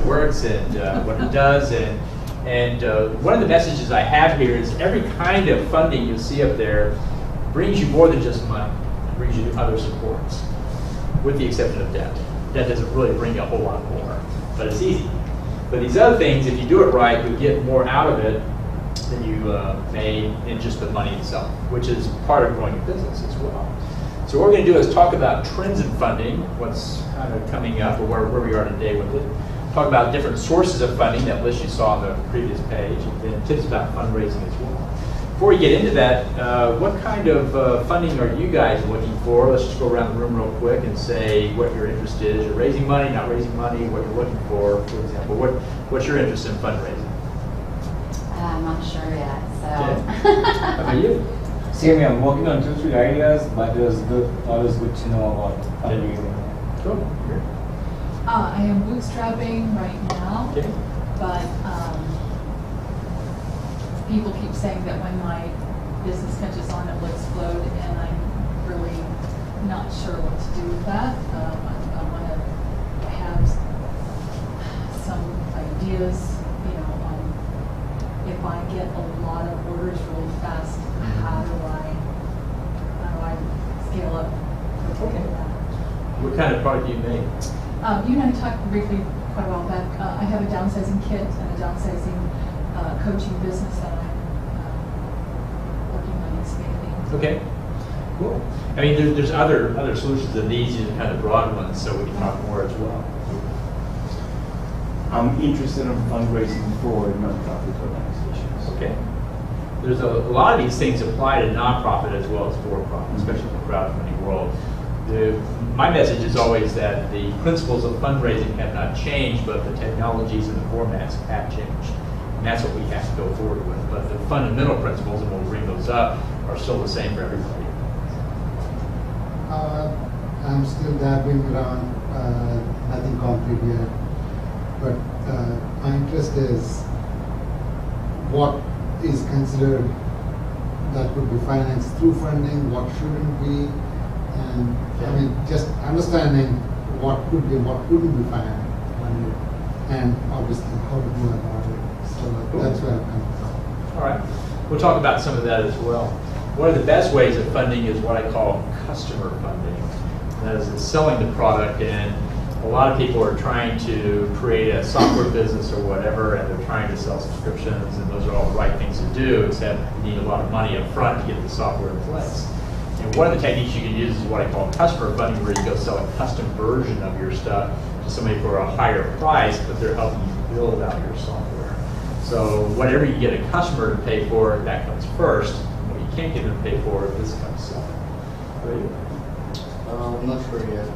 works and what it does. And one of the messages I have here is every kind of funding you see up there brings you more than just money. It brings you other supports, with the exception of debt. Debt doesn't really bring you a whole lot more, but it's easy. But these other things, if you do it right, you'll get more out of it than you may in just the money itself, which is part of growing your business as well. So what we're going to do is talk about trends in funding, what's kind of coming up, or where we are today with it. Talk about different sources of funding, that list you saw on the previous page, and then tips about fundraising as well. Before we get into that, what kind of funding are you guys looking for? Let's just go around the room real quick and say what your interest is. You're raising money, not raising money, what you're looking for example. What's your interest in fundraising? I'm not sure yet, so. Okay. How about you? Same, I'm working on 2-3 ideas, but it was always good to know about fundraising. Cool. I am bootstrapping right now, Okay. but people keep saying that when my business catches on, it will explode, and I'm really not sure what to do with that. I want to have some ideas, if I get a lot of orders really fast, how do I scale up? Okay. What kind of product do you make? You and I talked briefly quite a while back. I have a downsizing kit and a downsizing coaching business that I'm working on expanding. Okay, cool. I mean, there's other solutions than these, kind of broad ones, so we can talk more as well. I'm interested in fundraising for nonprofit organizations. Okay. There's a lot of these things apply to nonprofit as well as for-profit, especially in the crowdfunding world. My message is always that the principles of fundraising have not changed, but the technologies and the formats have changed. And that's what we have to go forward with. But the fundamental principles, and we'll bring those up, are still the same for everybody. I'm still dabbling around, nothing concrete yet. But my interest is what is considered that could be financed through funding, what shouldn't be, and I mean just understanding what could be, what couldn't be funded, and obviously how to go about it. So that's where I'm coming from. All right. We'll talk about some of that as well. One of the best ways of funding is what I call customer funding. That is selling the product, and a lot of people are trying to create a software business or whatever, and they're trying to sell subscriptions, and those are all the right things to do, except you need a lot of money up front to get the software in place. And one of the techniques you can use is what I call customer funding, where you go sell a custom version of your stuff to somebody for a higher price, but they're helping you build out your software. So whatever you get a customer to pay for, that comes first. What you can't get them to pay for, this comes second. I'm not sure yet.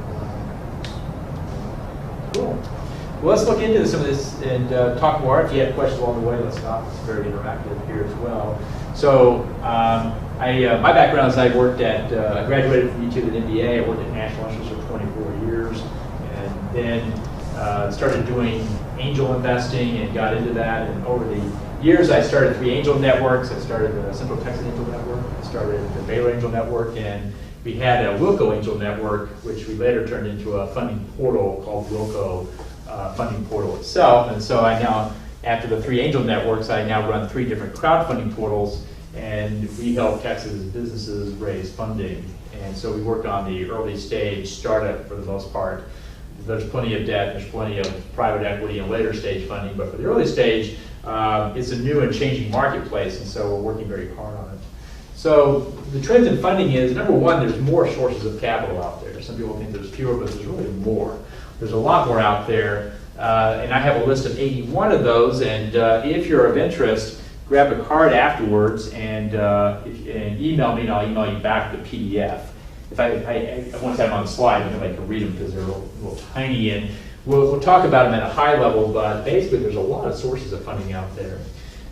Cool. Well, let's look into some of this and talk more. If you have questions along the way, let's stop. It's very interactive here as well. So my background is I graduated from YouTube with an MBA. I worked at National Insurance for 24 years, and then started doing angel investing and got into that. And over the years, I started 3 angel networks. I started the Central Texas Angel Network. I started the Baylor Angel Network, and we had a Wilco Angel Network, which we later turned into a funding portal called Wilco Funding Portal itself. And so I now, after the 3 angel networks, I now run 3 different crowdfunding portals, and we help Texas businesses raise funding. And so we worked on the early stage startup for the most part. There's plenty of debt, there's plenty of private equity and later stage funding, but for the early stage, it's a new and changing marketplace, and so we're working very hard on it. So the trends in funding is, number one, there's more sources of capital out there. Some people think there's fewer, but there's really more. There's a lot more out there, and I have a list of 81 of those, and if you're of interest, grab a card afterwards and email me, and I'll email you back the PDF. If I want to have them on the slide, I can read them because they're a little tiny, and we'll talk about them at a high level, but basically there's a lot of sources of funding out there.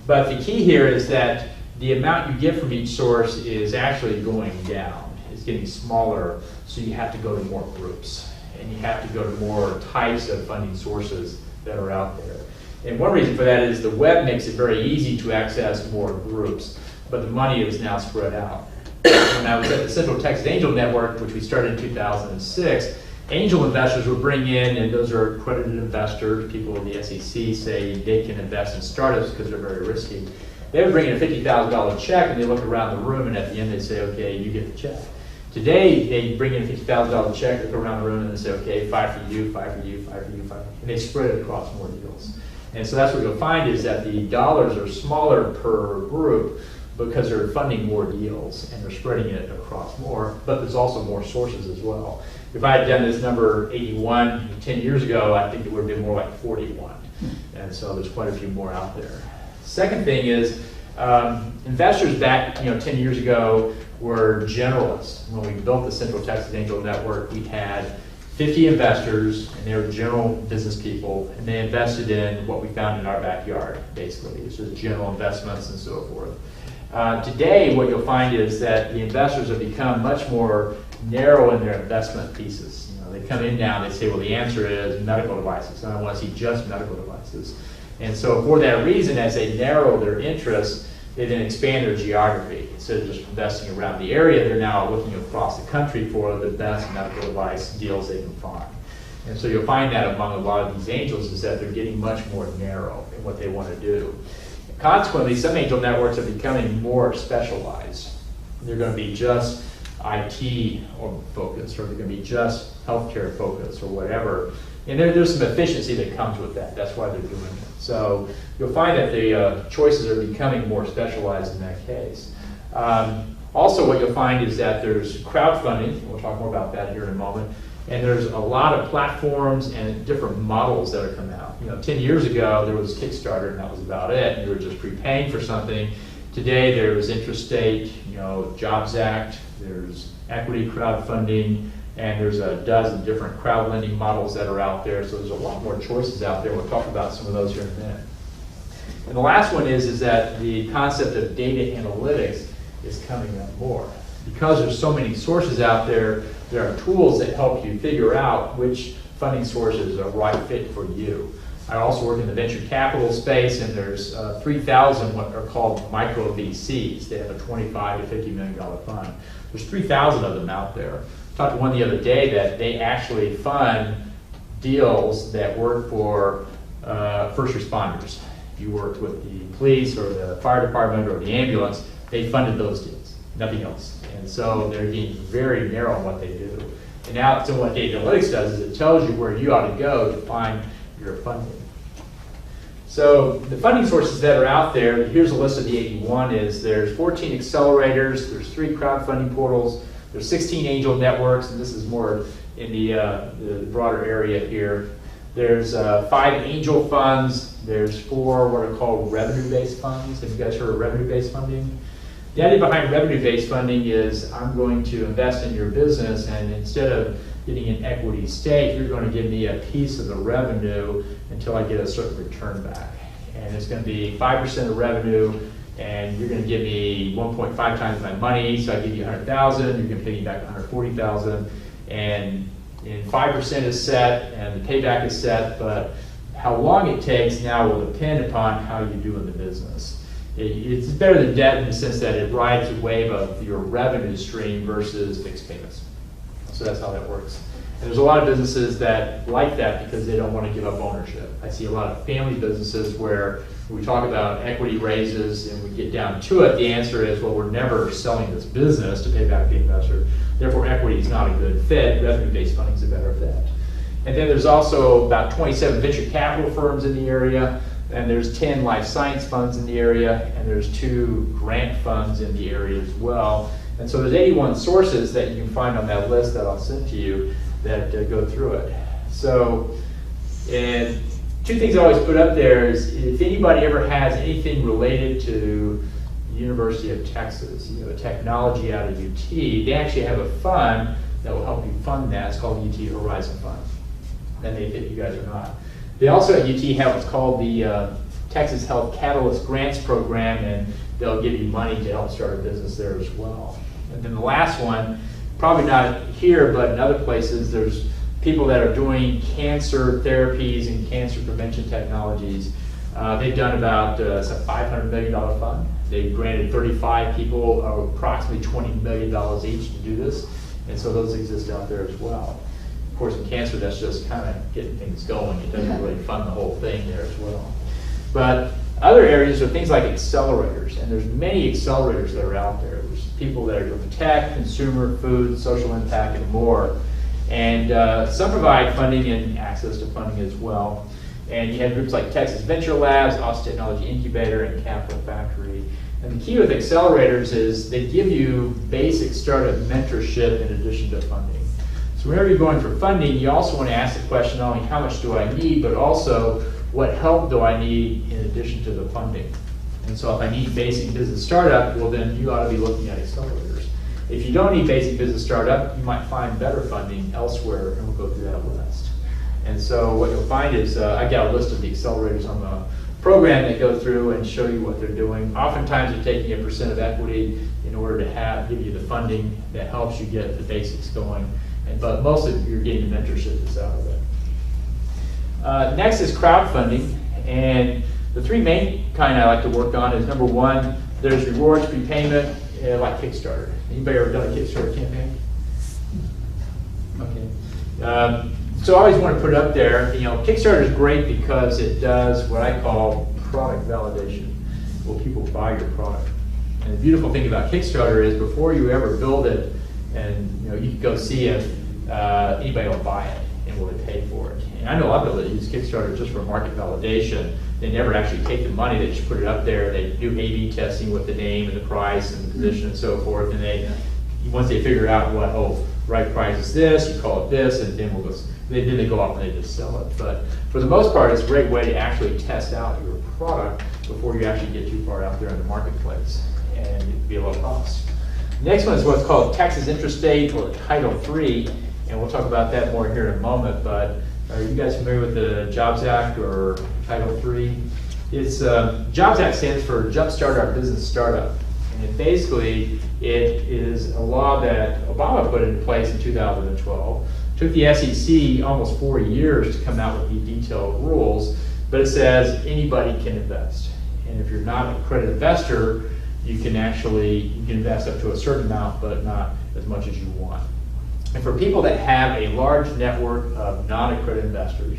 But the key here is that the amount you get from each source is actually going down. It's getting smaller, so you have to go to more groups, and you have to go to more types of funding sources that are out there. And one reason for that is the web makes it very easy to access more groups, but the money is now spread out. When I was at the Central Texas Angel Network, which we started in 2006, angel investors would bring in, and those are accredited investors. People in the SEC say they can invest in startups because they're very risky. They would bring in a $50,000 check, and they look around the room, and at the end they say, okay, you get the check. Today, they bring in a $50,000 check, look around the room, and they say, okay, 5 for you, 5 for you, 5 for you, 5 for you. And they spread it across more deals. And so that's what you'll find is that the dollars are smaller per group because they're funding more deals and they're spreading it across more, but there's also more sources as well. If I had done this number 81 10 years ago, I think it would have been more like 41. And so there's quite a few more out there. Second thing is, investors back 10 years ago were generalists. When we built the Central Texas Angel Network, we had 50 investors, and they were general business people, and they invested in what we found in our backyard, basically. It's just general investments and so forth. Today, what you'll find is that the investors have become much more narrow in their investment thesis. They come in now and they say, well, the answer is medical devices, and I want to see just medical devices. And so for that reason, as they narrow their interests, they then expand their geography. Instead of just investing around the area, they're now looking across the country for the best medical device deals they can find. And so you'll find that among a lot of these angels is that they're getting much more narrow in what they want to do. Consequently, some angel networks are becoming more specialized. They're going to be just IT or focused, or they're going to be just healthcare focused, or whatever. And there's some efficiency that comes with that. That's why they're doing it. So you'll find that the choices are becoming more specialized in that case. Also, what you'll find is that there's crowdfunding. We'll talk more about that here in a moment. And there's a lot of platforms and different models that are coming out. 10 years ago, there was Kickstarter, and that was about it. And you were just prepaying for something. Today, there's Interstate, Jobs Act, there's equity crowdfunding, and there's a dozen different crowd lending models that are out there. So there's a lot more choices out there. We'll talk about some of those here in a minute. And the last one is that the concept of data analytics is coming up more. Because there's so many sources out there, there are tools that help you figure out which funding sources are right fit for you. I also work in the venture capital space, and there's 3,000 what are called micro VCs. They have a $25 to $50 million fund. There's 3,000 of them out there. I talked to one the other day that they actually fund deals that work for first responders. If you worked with the police or the fire department or the ambulance, they funded those deals, nothing else. And so they're getting very narrow on what they do. And now, so what data analytics does is it tells you where you ought to go to find your funding. So the funding sources that are out there, here's a list of the 81, is there's 14 accelerators, there's 3 crowdfunding portals, there's 16 angel networks, and this is more in the broader area here. There's 5 angel funds, there's 4 what are called revenue-based funds. Have you guys heard of revenue-based funding? The idea behind revenue-based funding is I'm going to invest in your business, and instead of getting an equity stake, you're going to give me a piece of the revenue until I get a certain return back. And it's going to be 5% of revenue, and you're going to give me 1.5 times my money, so I give you 100,000, you're going to pay me back 140,000, and 5% is set, and the payback is set, but how long it takes now will depend upon how you do in the business. It's better than debt in the sense that it rides a wave of your revenue stream versus fixed payments. So that's how that works. And there's a lot of businesses that like that because they don't want to give up ownership. I see a lot of family businesses where we talk about equity raises and we get down to it, the answer is, well, we're never selling this business to pay back the investor. Therefore, equity is not a good fit. Revenue-based funding is a better fit. And then there's also about 27 venture capital firms in the area, and there's 10 life science funds in the area, and there's 2 grant funds in the area as well. And so there's 81 sources that you can find on that list that I'll send to you that go through it. So, and 2 things I always put up there is if anybody ever has anything related to the University of Texas, technology out of UT, they actually have a fund that will help you fund that. It's called the UT Horizon Fund. That may fit you guys or not. They also at UT have what's called the Texas Health Catalyst Grants Program, and they'll give you money to help start a business there as well. And then the last one, probably not here, but in other places, there's people that are doing cancer therapies and cancer prevention technologies. They've done about it's a $500 million fund. They've granted 35 people approximately $20 million each to do this, and so those exist out there as well. course, in cancer, that's just kind of getting things going. It doesn't really fund the whole thing there as well. But other areas are things like accelerators, and there's many accelerators that are out there. There's people that are doing tech, consumer, food, social impact, and more. And some provide funding and access to funding as well. And you have groups like Texas Venture Labs, Austin Technology Incubator, and Capital Factory. And the key with accelerators is they give you basic startup mentorship in addition to funding. So whenever you're going for funding, you also want to ask the question not only how much do I need, but also what help do I need in addition to the funding. And so if I need basic business startup, well then you ought to be looking at accelerators. If you don't need basic business startup, you might find better funding elsewhere, and we'll go through that list. And so what you'll find is I've got a list of the accelerators on the program that go through and show you what they're doing. Oftentimes they're taking a % of equity in order to give you the funding that helps you get the basics going. But mostly you're getting the mentorship that's out of it. Next is crowdfunding. And the three main kind I like to work on is number one, there's rewards, prepayment, like Kickstarter. Anybody ever done a Kickstarter campaign? Okay. So I always want to put it up there. You know, Kickstarter is great because it does what I call product validation. Will people buy your product? And the beautiful thing about Kickstarter is before you ever build it, and you can go see if anybody will buy it and will they pay for it. And I know a lot of people that use Kickstarter just for market validation. They never actually take the money, they just put it up there. They do A/B testing with the name and the price and the position and so forth. And once they figure out what, right price is this, you call it this, and then then they go off and they just sell it. But for the most part, it's a great way to actually test out your product before you actually get too far out there in the marketplace, and it can be a low cost. Next one is what's called Texas Interstate, or Title III, and we'll talk about that more here in a moment. But are you guys familiar with the Jobs Act or Title III? It's Jobs Act stands for Jumpstart Our Business Startup, and basically it is a law that Obama put into place in 2012. Took the SEC almost 4 years to come out with the detailed rules, but it says anybody can invest. And if you're not an accredited investor, you can invest up to a certain amount, but not as much as you want. And for people that have a large network of non-accredited investors,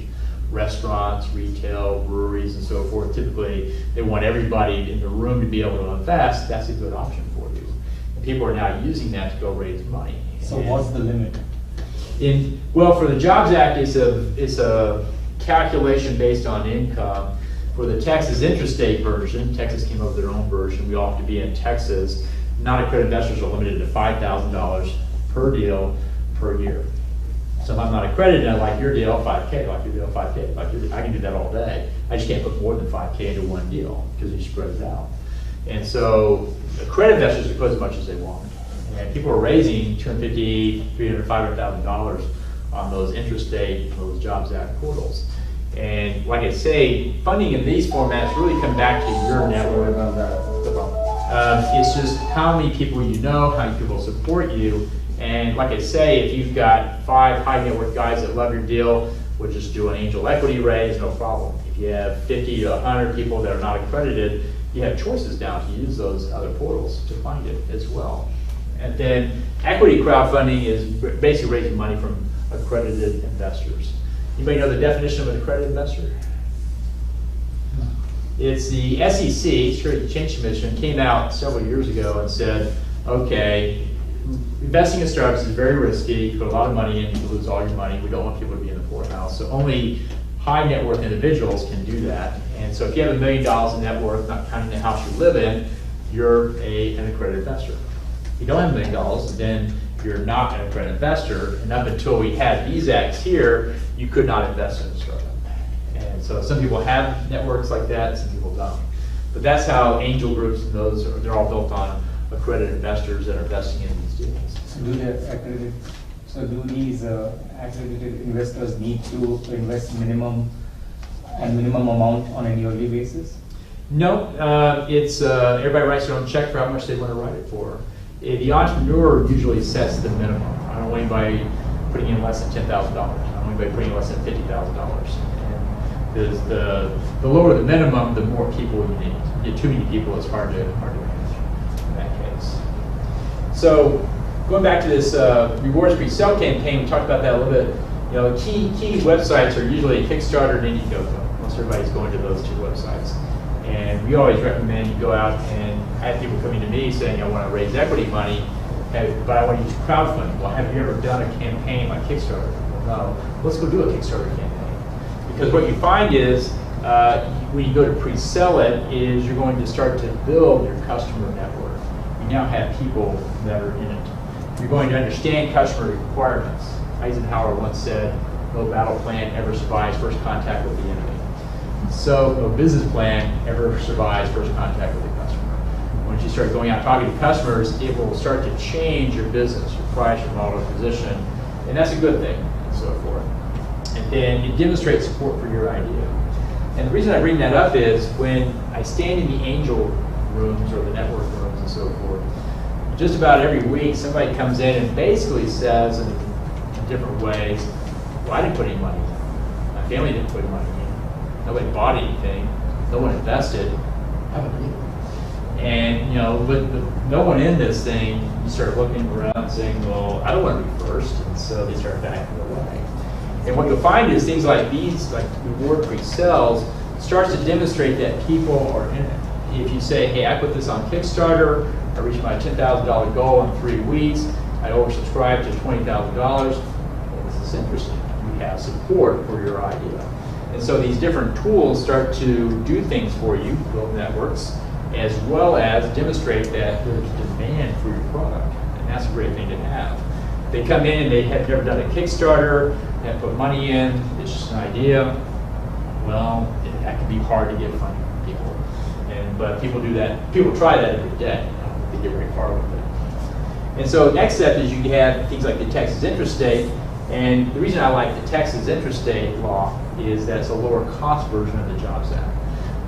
restaurants, retail, breweries, and so forth, typically they want everybody in the room to be able to invest. That's a good option for you. And people are now using that to go raise money. So what's the limit? Well, for the Jobs Act, it's a calculation based on income. For the Texas Interstate version, Texas came up with their own version. We all have to be in Texas. Non-accredited investors are limited to $5,000 per deal per year. So if I'm not accredited, I like your deal, 5K, like your deal, 5K, like your deal, I can do that all day. I just can't put more than 5K into one deal because it spreads out. And so accredited investors can put as much as they want. And people are raising $250,000, $300,000, $500,000 on those interstate, those Jobs Act portals. And like I say, funding in these formats really come back to your network. It's just how many people you know, how many people support you. And like I say, if you've got 5 high net worth guys that love your deal, we'll just do an angel equity raise, no problem. If you have 50 to 100 people that are not accredited, you have choices now to use those other portals to find it as well. And then equity crowdfunding is basically raising money from accredited investors. Anybody know the definition of an accredited investor? It's the SEC, Securities and Exchange Commission, came out several years ago and said, okay, investing in startups is very risky. You put a lot of money in, you lose all your money. We don't want people to be in the poorhouse. So only high net worth individuals can do that. And so if you have $1 million in net worth, not counting the house you live in, you're an accredited investor. If you don't have $1 million, then you're not an accredited investor. And up until we had these acts here, you could not invest in a startup. And so some people have networks like that, some people don't. But that's how angel groups and those they're all built on accredited investors that are investing in these deals. So do these accredited investors need to invest minimum amount on an yearly basis? No, it's everybody writes their own check for how much they want to write it for. The entrepreneur usually sets the minimum. I don't want anybody putting in less than $10,000. I don't want anybody putting in less than $50,000. Because the lower the minimum, the more people you need. You get too many people, it's hard to manage in that case. So going back to this rewards pre-sale campaign, we talked about that a little bit You know, key websites are usually Kickstarter and Indiegogo. Most everybody's going to those two websites. And we always recommend you go out, and I have people coming to me saying, I want to raise equity money, but I want to use crowdfunding. Well, have you ever done a campaign like Kickstarter? Well, no. Let's go do a Kickstarter campaign. Because what you find is, when you go to pre-sell it, is you're going to start to build your customer network. You now have people that are in it. You're going to understand customer requirements. Eisenhower once said, no battle plan ever survives first contact with the enemy. So no business plan ever survives first contact with the customer. Once you start going out talking to customers, it will start to change your business, your price, your model, your position, and that's a good thing, and so forth. And then you demonstrate support for your idea. And the reason I bring that up is when I stand in the angel rooms or the network rooms and so forth, just about every week somebody comes in and basically says in different ways, well, I didn't put any money in. My family didn't put money in. Nobody bought anything. No one invested. Have a deal. And you know, with no one in this thing, you start looking around and saying, well, I don't want to be first. And so they start backing away. And what you'll find is things like these, like reward pre-sales, starts to demonstrate that people are in it. If you say, hey, I put this on Kickstarter, I reached my $10,000 goal in 3 weeks, I oversubscribed to $20,000, well, this is interesting. You have support for your idea. And so these different tools start to do things for you, build networks, as well as demonstrate that there's demand for your product. And that's a great thing to have. They come in and they have never done a Kickstarter, they have put money in, it's just an idea. Well, that can be hard to get funding from people. But people do that, people try that every day. They get very far with it. And so next step is you have things like the Texas Intrastate. And the reason I like the Texas Intrastate law is that it's a lower cost version of the Jobs Act.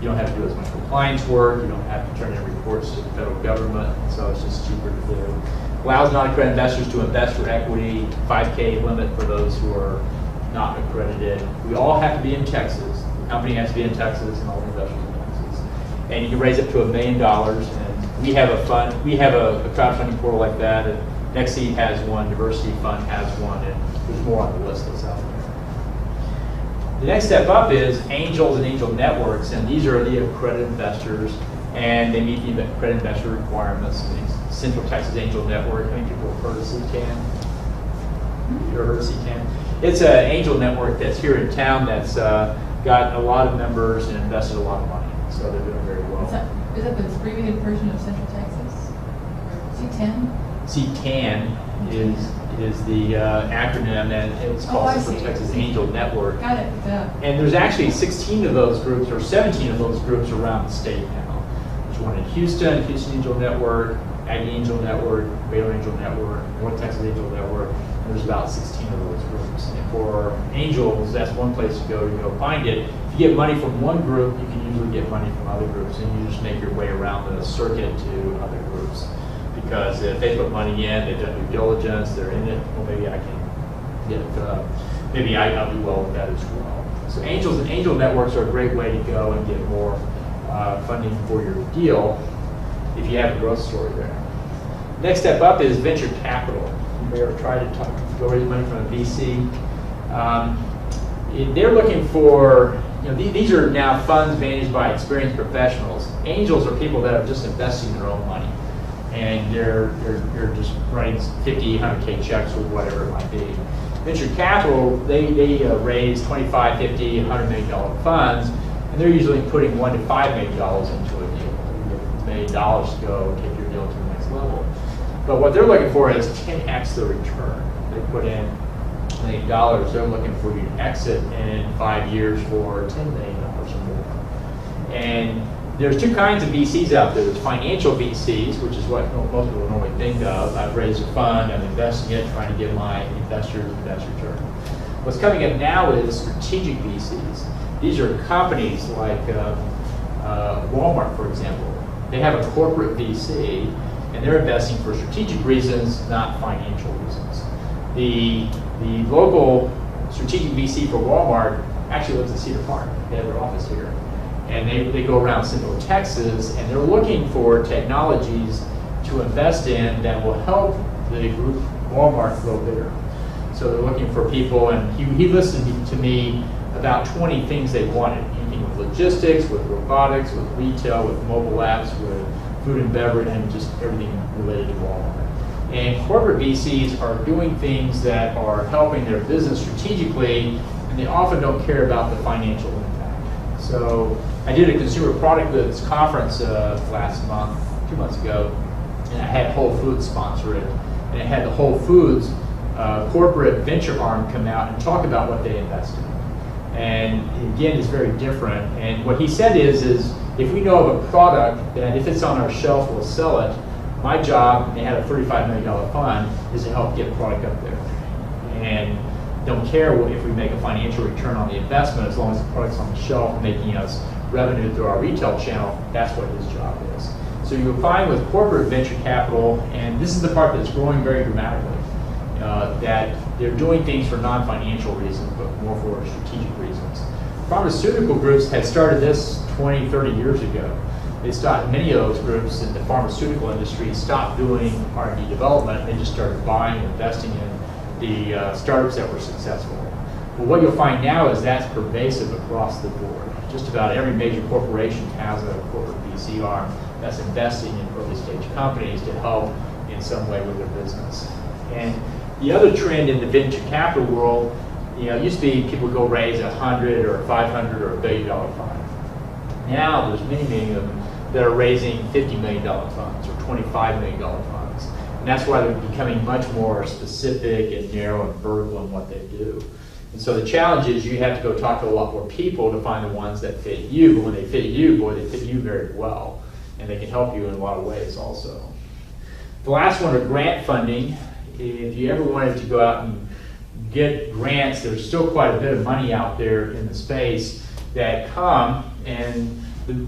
You don't have to do as much compliance work, you don't have to turn in reports to the federal government, so it's just cheaper to do. Allows non-accredited investors to invest for equity, 5K limit for those who are not accredited. We all have to be in Texas. The company has to be in Texas and all the investors in Texas. And you can raise up to $1 million. And we have a fund, we have a crowdfunding portal like that. And NextSeed has one, Diversity Fund has one, and there's more on the list that's out there. The next step up is angels and angel networks, and these are the accredited investors, and they meet the accredited investor requirements. Central Texas Angel Network. How many people have heard of CTAN? You ever heard of CTAN? It's an angel network that's here in town that's got a lot of members and invested a lot of money. So they're doing very well. Is that the abbreviated version of Central Texas? C10? CTAN is the acronym, and it's called Central Texas Angel Network. Got it. Yeah. And there's actually 16 of those groups, or 17 of those groups around the state now. There's one in Houston, Houston Angel Network, Aggie Angel Network, Baylor Angel Network, North Texas Angel Network, and there's about 16 of those groups. And for angels, that's one place to go find it. If you get money from one group, you can usually get money from other groups, and you just make your way around the circuit to other groups. Because if they put money in, they've done due diligence, they're in it, well, maybe I can get, maybe I'll do well with that as well. So angels and angel networks are a great way to go and get more funding for your deal if you have a growth story there. Next step up is venture capital. You may have tried to go raise money from a VC. They're looking for, these are now funds managed by experienced professionals. Angels are people that are just investing their own money, and they're just writing 50, 100K checks or whatever it might be. Venture capital, they raise 25, 50, $100 million funds, and they're usually putting $1 to $5 million into a deal. $1 million to go take your deal to the next level. But what they're looking for is 10x the return. They put in $1 million, they're looking for you to exit in 5 years for $10 million or more. And there's two kinds of VCs out there. There's financial VCs, which is what most people normally think of. I've raised a fund, I'm investing it, trying to give my investors the best return. What's coming up now is strategic VCs. These are companies like Walmart, for example. They have a corporate VC, and they're investing for strategic reasons, not financial reasons. The local strategic VC for Walmart actually lives in Cedar Park. They have their office here. And they go around Central Texas, and they're looking for technologies to invest in that will help the group Walmart grow bigger. So So they're looking for people, and he listed to me about 20 things they wanted, anything with logistics, with robotics, with retail, with mobile apps, with food and beverage, and just everything related to Walmart. And corporate VCs are doing things that are helping their business strategically, and they often don't care about the financial impact. So I did a consumer product goods conference last month, 2 months ago, and I had Whole Foods sponsor it, and it had the Whole Foods corporate venture arm come out and talk about what they invested in. And again, it's very different. And what he said is if we know of a product that if it's on our shelf, we'll sell it. My job, and they had a $35 million fund, is to help get a product up there. And don't care if we make a financial return on the investment, as long as the product's on the shelf making us revenue through our retail channel. That's what his job is. So you'll find with corporate venture capital, and this is the part that's growing very dramatically, that they're doing things for non-financial reasons, but more for strategic reasons. Pharmaceutical groups had started this 20, 30 years ago. They stopped, many of those groups in the pharmaceutical industry stopped doing R&D development. They just started buying and investing in the startups that were successful. Well, what you'll find now is that's pervasive across the board. Just about every major corporation has a corporate VC arm that's investing in early stage companies to help in some way with their business. And the other trend in the venture capital world, it used to be people would go raise $100 or $500 or $1 billion fund. Now there's many of them that are raising $50 million funds or $25 million funds. And that's why they're becoming much more specific and narrow and vertical in what they do. And so the challenge is you have to go talk to a lot more people to find the ones that fit you. But when they fit you, boy, they fit you very well. And they can help you in a lot of ways also. The last one are grant funding. If you ever wanted to go out and get grants, there's still quite a bit of money out there in the space that come, and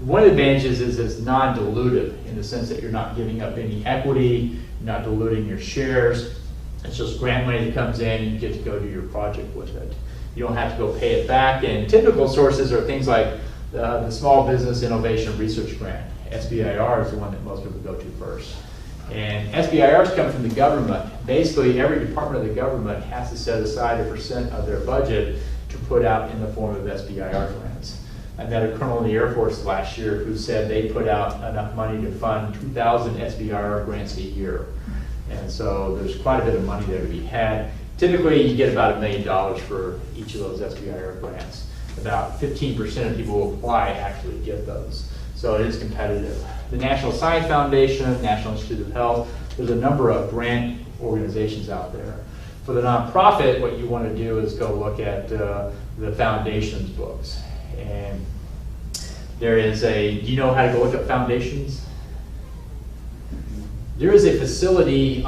one of the advantages is it's non-dilutive in the sense that you're not giving up any equity, you're not diluting your shares. It's just grant money that comes in and you get to go do your project with it. You don't have to go pay it back, and typical sources are things like the Small Business Innovation Research Grant. SBIR is the one that most people go to first. And SBIRs come from the government. Basically, every department of the government has to set aside a % of their budget to put out in the form of SBIR grants. I met a colonel in the Air Force last year who said they put out enough money to fund 2,000 SBIR grants a year. And so there's quite a bit of money there to be had. Typically, you get about $1 million for each of those SBIR grants. About 15% of people who apply actually get those. So it is competitive. The National Science Foundation, National Institute of Health, there's a number of grant organizations out there. For the nonprofit, what you want to do is go look at the foundations books. And there is do you know how to go look at foundations? There is a facility in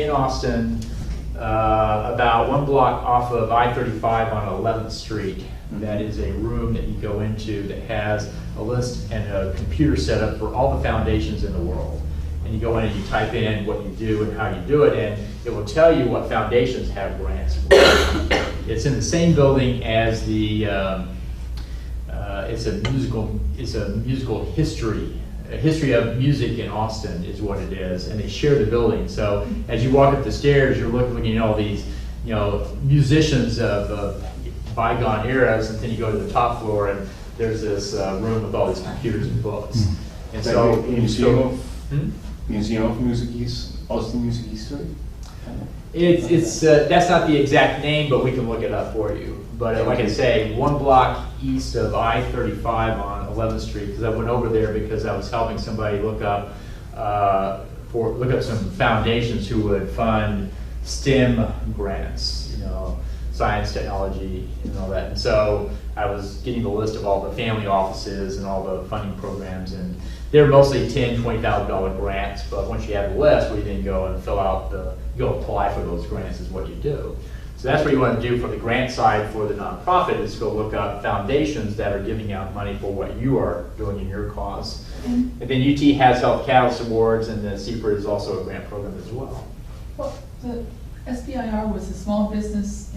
Austin, about 1 block off of I-35 on 11th Street. That is a room that you go into that has a list and a computer set up for all the foundations in the world. And you go in and you type in what you do and how you do it, and it will tell you what foundations have grants for. It's in the same building as the, it's a musical history. A history of music in Austin is what it is, and they share the building. So as you walk up the stairs, you're looking at all these, musicians of bygone eras, and then you go to the top floor, and there's this room with all these computers and books. And like so, Museum of Music Austin Music History. it's that's not the exact name, but we can look it up for you. But like I say, 1 block east of I-35 on 11th Street, because I went over there because I was helping somebody look up some foundations who would fund STEM grants, science, technology, and all that. And so I was getting the list of all the family offices and all the funding programs, and they're mostly $10,000, $20,000 grants. But once you have the list, we then go and fill out go apply for those grants is what you do. So that's what you want to do for the grant side for the nonprofit, is go look up foundations that are giving out money for what you are doing in your cause. And then UT has Health Catalyst Awards, and the CPRIT is also a grant program as well. Well, the SBIR was a small business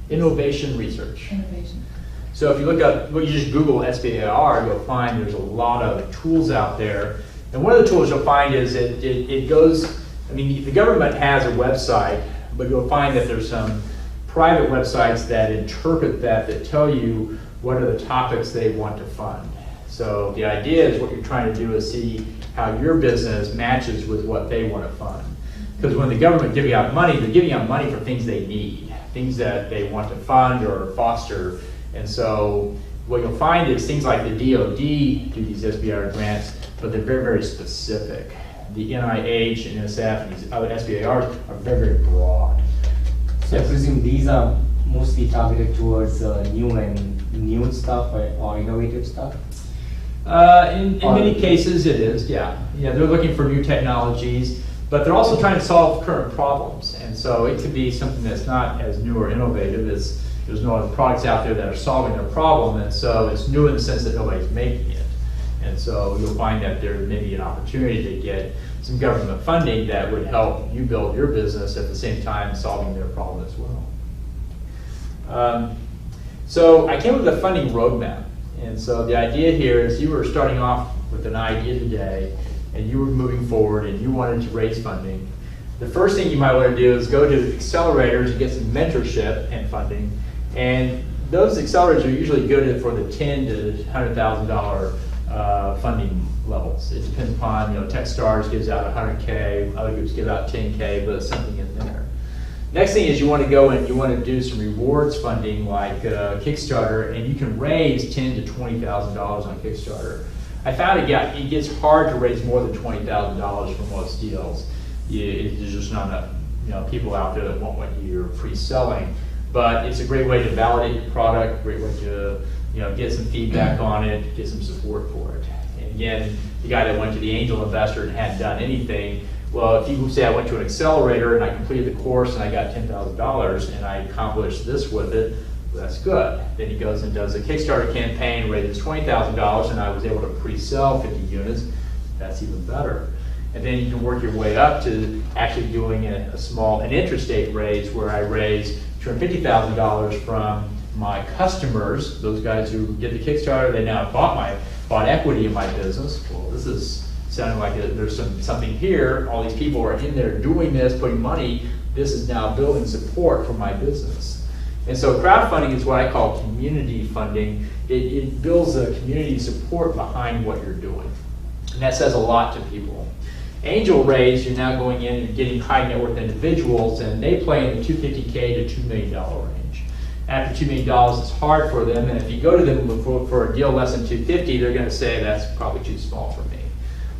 Innovation Research. innovation. So if you look up, you just Google SBIR, you'll find there's a lot of tools out there. And one of the tools you'll find is it goes, the government has a website, but you'll find that there's some private websites that interpret that tell you what are the topics they want to fund. So the idea is what you're trying to do is see how your business matches with what they want to fund. Because when the government giving out money, they're giving out money for things they need, things that they want to fund or foster. And so what you'll find is things like the DoD do these SBIR grants, but they're very, very specific. The NIH and NSF and these other SBIRs are very, very broad. So I presume these are mostly targeted towards new stuff or innovative stuff? In many cases it is, yeah. Yeah, they're looking for new technologies, but they're also trying to solve current problems. And so it could be something that's not as new or innovative as there's no other products out there that are solving their problem, and so it's new in the sense that nobody's making it. And so you'll find that there may be an opportunity to get some government funding that would help you build your business at the same time solving their problem as well. So I came up with a funding roadmap. And so the idea here is you were starting off with an idea today, and you were moving forward and you wanted to raise funding. The first thing you might want to do is go to accelerators and get some mentorship and funding. And those accelerators are usually good for the $10,000 to $100,000 funding levels. It depends upon, Techstars gives out $100K, other groups give out $10K, but there's something in there. Next thing is you want to go and you want to do some rewards funding like Kickstarter, and you can raise $10,000 to $20,000 on Kickstarter. I found it gets hard to raise more than $20,000 for most deals. There's just not enough people out there that want what you're pre-selling. But it's a great way to validate your product, great way to get some feedback on it, get some support for it. And again, the guy that went to the angel investor and hadn't done anything, well, if you say I went to an accelerator and I completed the course and I got $10,000 and I accomplished this with it, well, that's good. Then he goes and does a Kickstarter campaign, raises $20,000, and I was able to pre-sell 50 units. That's even better. And then you can work your way up to actually doing an intrastate raise where I raise $250,000 from my customers, those guys who did the Kickstarter. They now bought equity in my business. Well, this is sounding like there's something here. All these people are in there doing this, putting money. This is now building support for my business. And so crowdfunding is what I call community funding. It builds a community support behind what you're doing. And that says a lot to people. Angel raise, you're now going in and getting high net worth individuals, and they play in the $250K to $2 million range. After $2 million, it's hard for them, and if you go to them for a deal less than $250, they're going to say that's probably too small for me.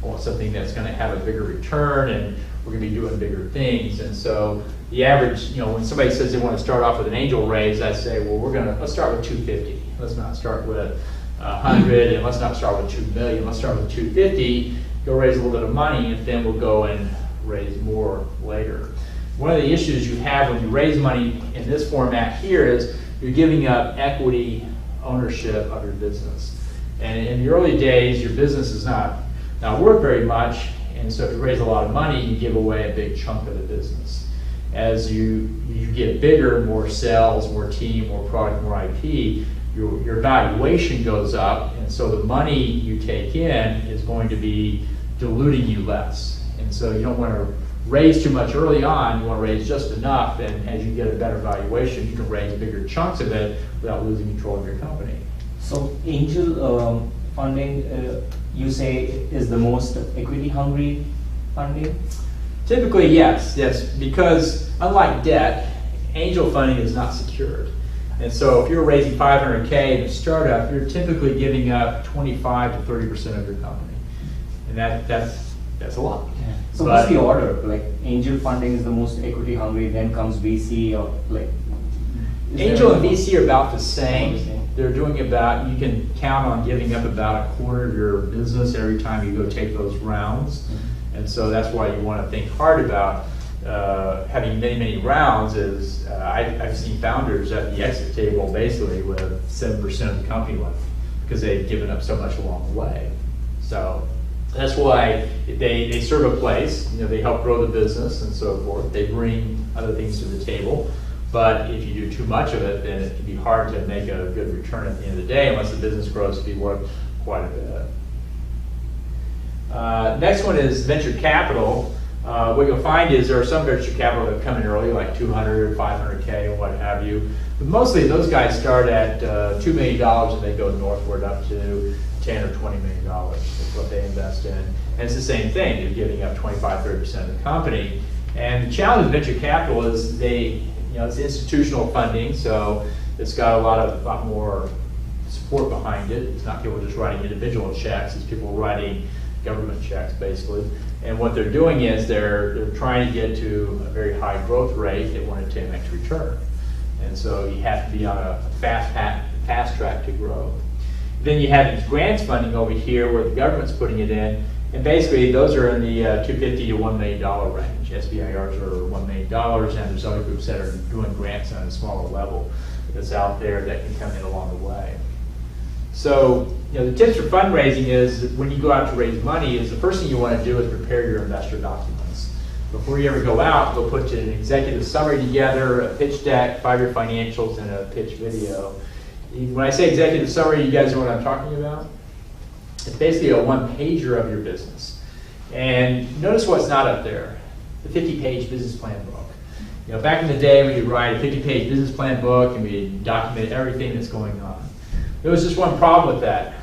I want something that's going to have a bigger return, and we're going to be doing bigger things. And so the average, when somebody says they want to start off with an angel raise, I say, well, let's start with $250. Let's not start with $100, and let's not start with $2 million. Let's start with $250. Go raise a little bit of money, and then we'll go and raise more later. One of the issues you have when you raise money in this format here is you're giving up equity ownership of your business. And in the early days, your business is not worth very much, and so if you raise a lot of money, you give away a big chunk of the business. As you get bigger, more sales, more team, more product, more IP, your valuation goes up, and so the money you take in is going to be diluting you less. And so you don't want to raise too much early on, you want to raise just enough, and as you get a better valuation, you can raise bigger chunks of it without losing control of your company. So angel funding, you say, is the most equity-hungry funding? Typically, yes, because unlike debt, angel funding is not secured. And so if you're raising $500K in a startup, you're typically giving up 25 to 30% of your company. And that's a lot. Yeah. So what's the order? Like angel funding is the most equity hungry, then comes VC, or like? Angel and VC are about the same. They're doing about, you can count on giving up about a quarter of your business every time you go take those rounds. Mm-hmm. And so that's why you want to think hard about having many rounds. Is I've seen founders at the exit table basically with 7% of the company left because they've given up so much along the way. So that's why they serve a place. They help grow the business and so forth. They bring other things to the table. But if you do too much of it, then it can be hard to make a good return at the end of the day unless the business grows to be worth quite a bit. Next one is venture capital. what you'll find is there are some venture capital that come in early, like 200, 500K, and what have you. But mostly those guys start at $2 million and they go northward up to 10 or $20 million. That's what they invest in. And it's the same thing. They're giving up 25, 30% of the company. And the challenge with venture capital is it's institutional funding, so it's got a lot more support behind it. It's not people just writing individual checks, it's people writing government checks, basically. And what they're doing is they're trying to get to a very high growth rate. They want a 10x return. And so you have to be on a fast track to grow. Then you have these grants funding over here where the government's putting it in. And basically those are in the $250 to $1 million range. SBIRs are $1 million, and there's other groups that are doing grants on a smaller level that's out there that can come in along the way. So, the tips for fundraising is when you go out to raise money is the first thing you want to do is prepare your investor documents. Before you ever go out, go put an executive summary together, a pitch deck, 5-year financials, and a pitch video. When I say executive summary, you guys know what I'm talking about? It's basically a one-pager of your business. And notice what's not up there, the 50-page business plan book. Back in the day, we could write a 50-page business plan book and we document everything that's going on. There was just one problem with that.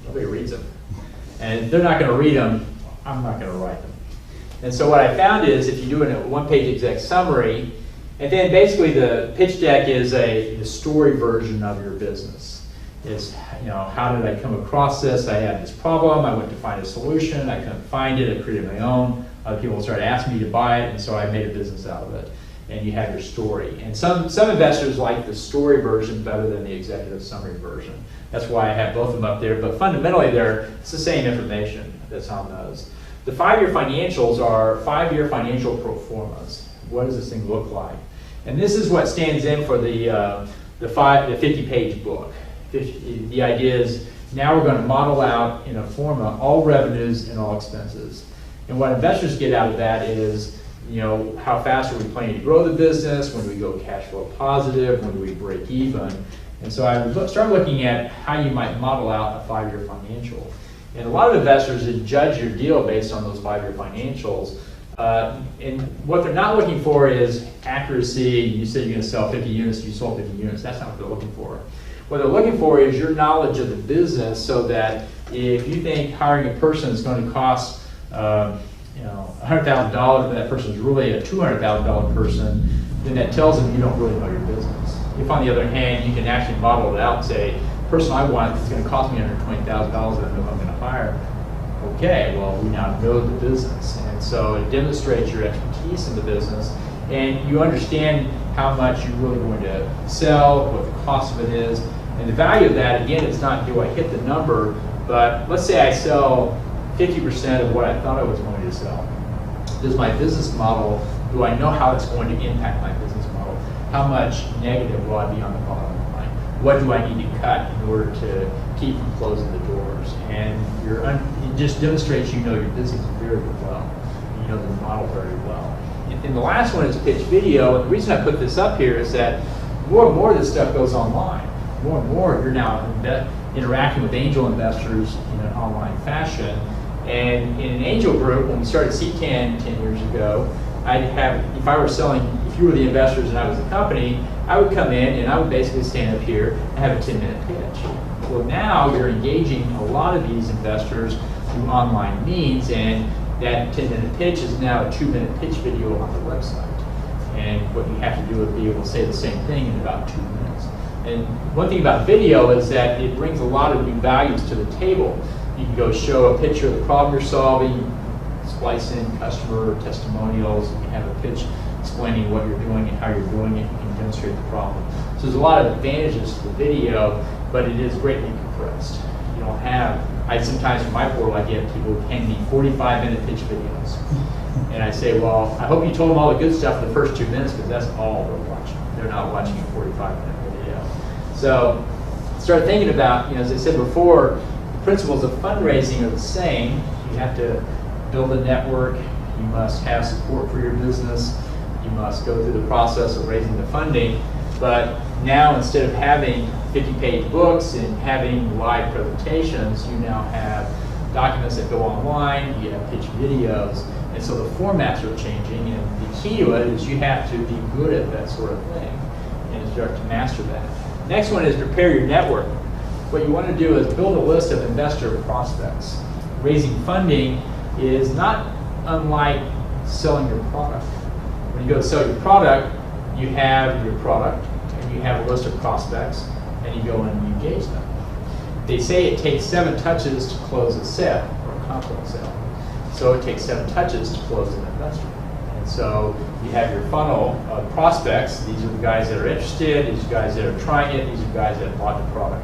Nobody reads them. And they're not going to read them, I'm not going to write them. And so what I found is if you do a one-page exec summary, and then basically the pitch deck is the story version of your business. It's, how did I come across this? I had this problem, I went to find a solution, I couldn't find it, I created my own. Other people started asking me to buy it, and so I made a business out of it. And you have your story. And some investors like the story version better than the executive summary version. That's why I have both of them up there, but fundamentally it's the same information that's on those. The 5-year financials are 5-year financial pro formas. What does this thing look like? And this is what stands in for the 50-page book. The idea is now we're going to model out in a forma all revenues and all expenses. And what investors get out of that is how fast are we planning to grow the business, when do we go cash flow positive, when do we break even. And so I started looking at how you might model out a 5-year financial. And a lot of investors judge your deal based on those 5-year financials. And what they're not looking for is accuracy. You said you're going to sell 50 units, you sold 50 units. That's not what they're looking for. What they're looking for is your knowledge of the business so that if you think hiring a person is going to cost $100,000, but that person is really a $200,000 person, then that tells them you don't really know your business. If on the other hand, you can actually model it out and say, the person I want is going to cost me $120,000 that I know I'm going to hire. Okay, well, we now know the business. And so it demonstrates your expertise in the business, and you understand how much you're really going to sell, what the cost of it is. And the value of that, again, it's not do I hit the number, but let's say I sell 50% of what I thought I was going to sell. Does my business model, do I know how it's going to impact my business model? How much negative will I be on the bottom line? What do I need to cut in order to keep from closing the doors? And it just demonstrates you know your business very well. You know the model very well. And the last one is pitch video. And the reason I put this up here is that more and more of this stuff goes online. More and more you're now interacting with angel investors in an online fashion. And in an angel group, when we started C10 10 years ago, if I were selling, if you were the investors and I was the company, I would come in and I would basically stand up here and have a 10-minute pitch. Well, now you're engaging a lot of these investors through online means, and that 10-minute pitch is now a 2-minute pitch video on the website. And what you have to do is be able to say the same thing in about 2 minutes. And one thing about video is that it brings a lot of new values to the table. You can go show a picture of the problem you're solving, splice in customer testimonials, you can have a pitch explaining what you're doing and how you're doing it, you can demonstrate the problem. So there's a lot of advantages to the video, but it is greatly compressed. You don't have, sometimes from my portal I get people who hand me 45-minute pitch videos. And I say, well, I hope you told them all the good stuff in the first 2 minutes because that's all they're watching. They're not watching a 45-minute video. So start thinking about, as I said before, principles of fundraising are the same. You have to build a network, you must have support for your business, you must go through the process of raising the funding, but now instead of having 50-page books and having live presentations, you now have documents that go online, you have pitch videos, And so the formats are changing, and the key to it is you have to be good at that sort of thing and start to master that. Next one is prepare your network. What you want to do is build a list of investor prospects. Raising funding is not unlike selling your product. When you go to sell your product, you have your product, and you have a list of prospects, and you go and you engage them. They say it takes 7 touches to close a sale, or a confident sale. So it takes 7 touches to close an investor. And so you have your funnel of prospects. These are the guys that are interested. These are guys that are trying it. These are guys that have bought the product.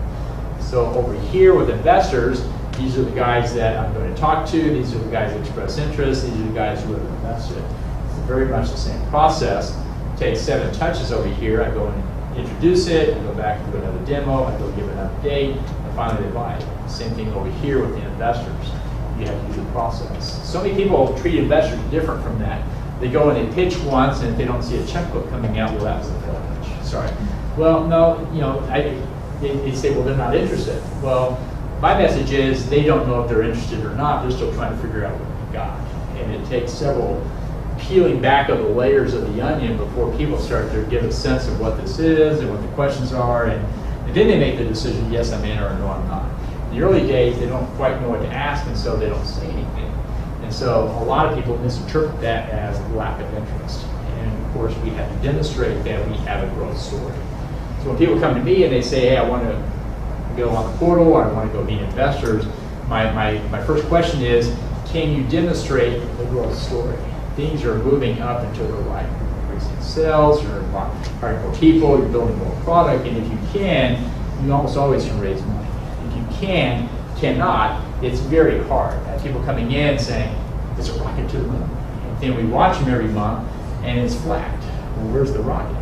So over here with investors, these are the guys that I'm going to talk to. These are the guys that express interest. These are the guys who have invested. It's very much the same process. It takes 7 touches over here. I go and introduce it. I go back and do another demo. I go give an update. And finally they buy it. Same thing over here with the investors. You have to do the process. So many people treat investors different from that. They go and they pitch once, and if they don't see a checkbook coming out, well, that was a failed pitch. Sorry. Well, no, they say, well, they're not interested. Well, my message is they don't know if they're interested or not. They're still trying to figure out what they got. And it takes several peeling back of the layers of the onion before people start to get a sense of what this is and what the questions are. And then they make the decision, yes, I'm in, or no, I'm not. In the early days, they don't quite know what to ask, and so they don't say anything. And so a lot of people misinterpret that as lack of interest. And of course, we have to demonstrate that we have a growth story. So when people come to me and they say, hey, I want to go on the portal, or I want to go meet investors, my first question is, can you demonstrate the growth story? Things are moving up and to the right. You're increasing sales, you're hiring more people, you're building more product, and if you can, you almost always can raise money. If you cannot, it's very hard. I have people coming in saying, it's a rocket to the moon. And then we watch them every month, and it's flat. Well, where's the rocket?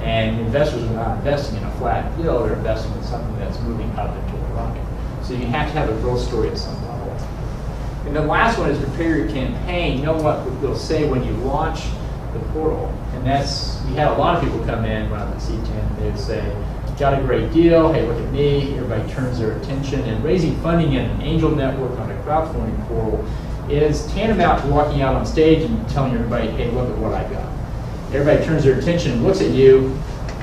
And investors are not investing in a flat bill, they're investing in something that's moving up into the rocket. So you have to have a growth story at some level. And the last one is prepare your campaign. You know what they'll say when you launch the portal. And that's, we had a lot of people come in when I was at C10, and they would say, got a great deal, hey, look at me. Everybody turns their attention. And raising funding in an angel network on a crowdfunding portal is tantamount to walking out on stage and telling everybody, hey, look at what I got. Everybody turns their attention and looks at you,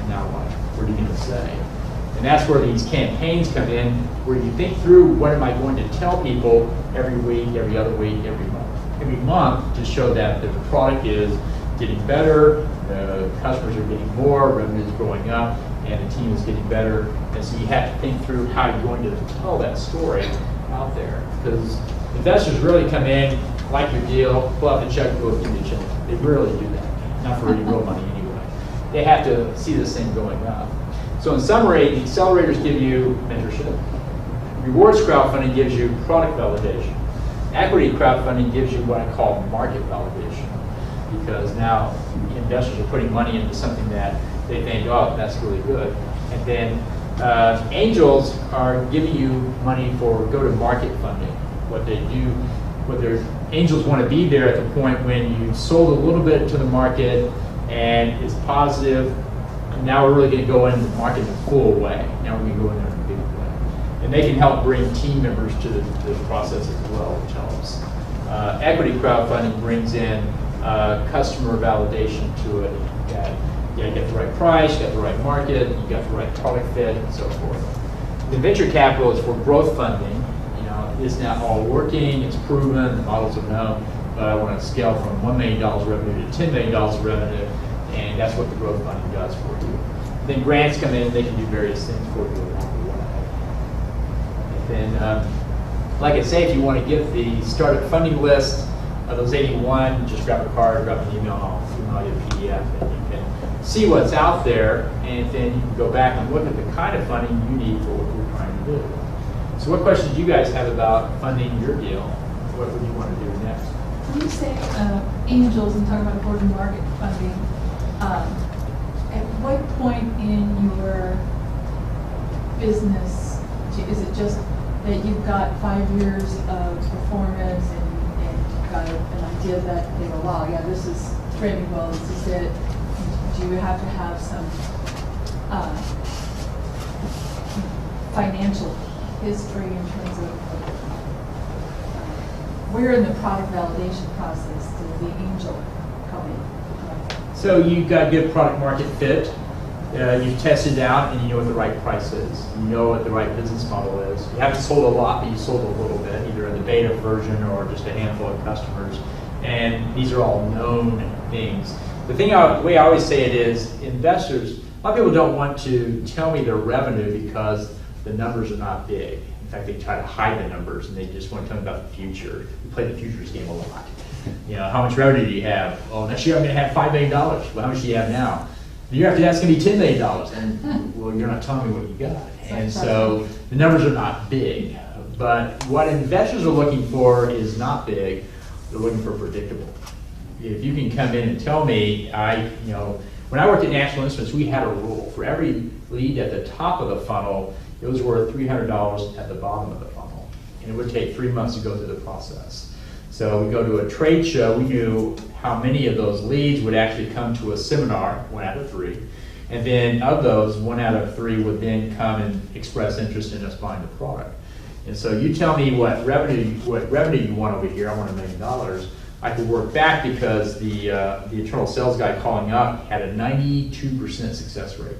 now what? What are you going to say? And that's where these campaigns come in, where you think through what am I going to tell people every week, every other week, every month. Every month to show that the product is getting better, the customers are getting more, revenue is growing up, and the team is getting better. And so you have to think through how you're going to tell that story out there. Because investors really come in, like your deal, pull out the checkbook, give you a check. They rarely do that. Not for any real money anyway. They have to see this thing going up. So in summary, the accelerators give you mentorship. Rewards crowdfunding gives you product validation. Equity crowdfunding gives you what I call market validation. Because now investors are putting money into something that they think, oh, that's really good. And then angels are giving you money for go-to-market funding. What they do, angels want to be there at the point when you sold a little bit to the market and it's positive. And now we're really going to go into the market in a full way. Now we're going to go in there in a big way. And they can help bring team members to the process as well, which helps. Equity crowdfunding brings in customer validation to it. You got the right price, you got the right market, you got the right product fit, and so forth. The venture capital is for growth funding. It's not all working, it's proven, the models are known, but I want to scale from $1 million revenue to $10 million revenue, and that's what the growth funding does for you. Then grants come in, they can do various things for you along the way. And then, like I say, if you want to get the startup funding list of those 81, just grab a card, grab an email, I'll email you a PDF, and you can see what's out there, and then you can go back and look at the kind of funding you need for what you're trying to do. So what questions do you guys have about funding your deal? What would you want to do next? When you say angels and talk about go-to-market funding, at what point in your business is it just that you've got 5 years of performance and you've got an idea that they go, wow, yeah, this is trading well, this is it? Do you have to have some financial history in terms of where in the product validation process does the angel come in? So you've got good product market fit. You've tested out and you know what the right price is. You know what the right business model is. You haven't sold a lot, but you sold a little bit, either in the beta version or just a handful of customers. And these are all known things. The way I always say it is, investors, a lot of people don't want to tell me their revenue because the numbers are not big. In fact, they try to hide the numbers and they just want to tell me about the future. We play the futures game a lot. You know, how much revenue do you have? Oh, next year I'm going to have $5 million. Well, how much do you have now? The year after that's going to be $10 million. And well, you're not telling me what you got. And so the numbers are not big. But what investors are looking for is not big. They're looking for predictable. If you can come in and tell me, when I worked at National Instruments, we had a rule. For every lead at the top of the funnel, it was worth $300 at the bottom of the funnel. And it would take 3 months to go through the process. So we go to a trade show, we knew how many of those leads would actually come to a seminar, 1 out of 3. And then of those, 1 out of 3 would then come and express interest in us buying the product. And so you tell me what revenue you want over here, I want $1 million. I could work back because the internal sales guy calling up had a 92% success rate.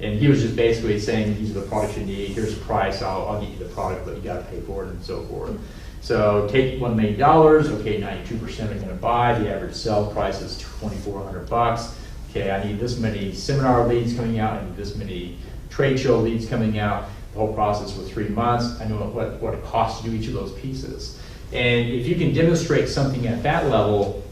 And he was just basically saying, these are the products you need, here's the price, I'll get you the product, but you gotta pay for it and so forth. So take $1 million, okay, 92% are gonna buy, the average sell price is $2,400. Okay, I need this many seminar leads coming out, I need this many trade show leads coming out. The whole process was 3 months. I know what it costs to do each of those pieces. And if you can demonstrate something at that level,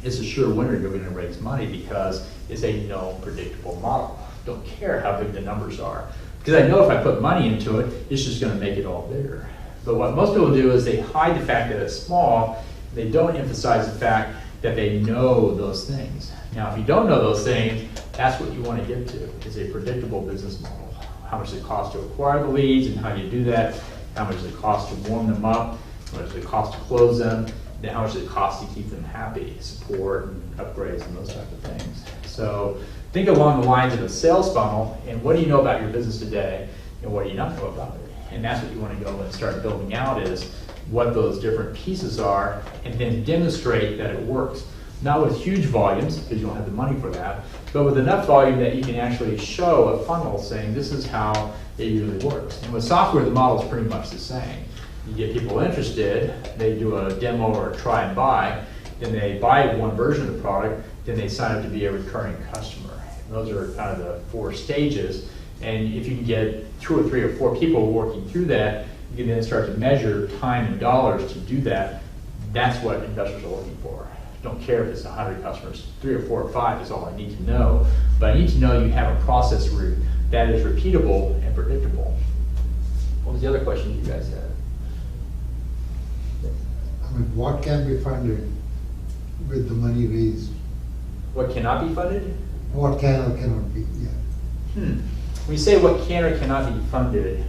it's a sure winner you're gonna raise money because it's a known, predictable model. Don't care how big the numbers are. Because I know if I put money into it, it's just gonna make it all bigger. But what most people do is they hide the fact that it's small. They don't emphasize the fact that they know those things. Now, if you don't know those things, that's what you want to get to, is a predictable business model. How much does it cost to acquire the leads and how you do that? How much does it cost to warm them up? How much does it cost to close them? Then how much does it cost to keep them happy, support and upgrades and those type of things. So think along the lines of a sales funnel and what do you know about your business today and what do you not know about it? And that's what you want to go and start building out is what those different pieces are and then demonstrate that it works. Not with huge volumes, because you don't have the money for that, but with enough volume that you can actually show a funnel saying this is how it usually works. And with software, the model is pretty much the same. You get people interested, they do a demo or a try and buy, then they buy one version of the product, then they sign up to be a recurring customer. And those are kind of the 4 stages. And if you can get 2 or 3 or 4 people working through that, you can then start to measure time and dollars to do that. That's what investors are looking for. Don't care if it's 100 customers, 3 or 4 or 5 is all I need to know. But I need to know you have a process route that is repeatable and predictable. What was the other question you guys had? I mean, what can be funded with the money raised? What cannot be funded? What can or cannot be, yeah. When you say what can or cannot be funded,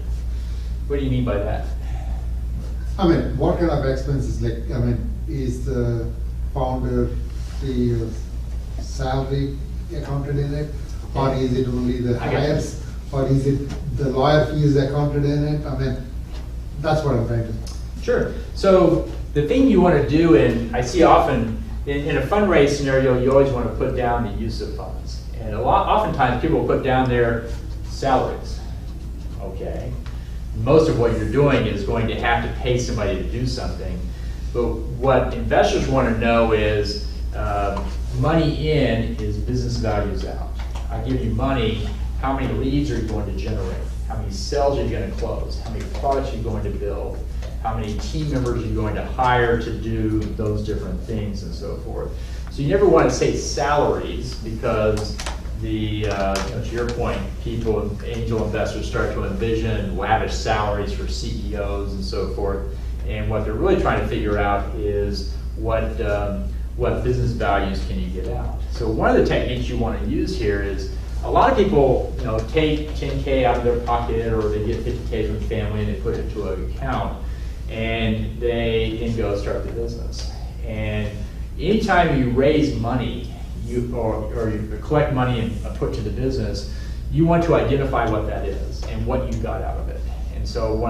what do you mean by that? I mean, what kind of expenses, like, I mean, is the founder, CEO's salary accounted in it? Or is it only the hires? Or is it the lawyer fees accounted in it? I mean, that's what I'm trying to. Sure. So the thing you want to do, and I see often in a fundraise scenario, you always want to put down the use of funds. And oftentimes people put down their salaries. Okay. Most of what you're doing is going to have to pay somebody to do something. But what investors want to know is money in is business values out. I give you money, how many leads are you going to generate? How many sales are you going to close? How many products are you going to build? How many team members are you going to hire to do those different things and so forth? So you never want to say salaries because to your point, people, angel investors start to envision lavish salaries for CEOs and so forth. And what they're really trying to figure out is what business values can you get out. So one of the techniques you want to use here is a lot of people take 10K out of their pocket or they get 50K from family and they put it into an account and they then go start the business. And anytime you raise money or you collect money and put to the business, you want to identify what that is and what you got out of it. And so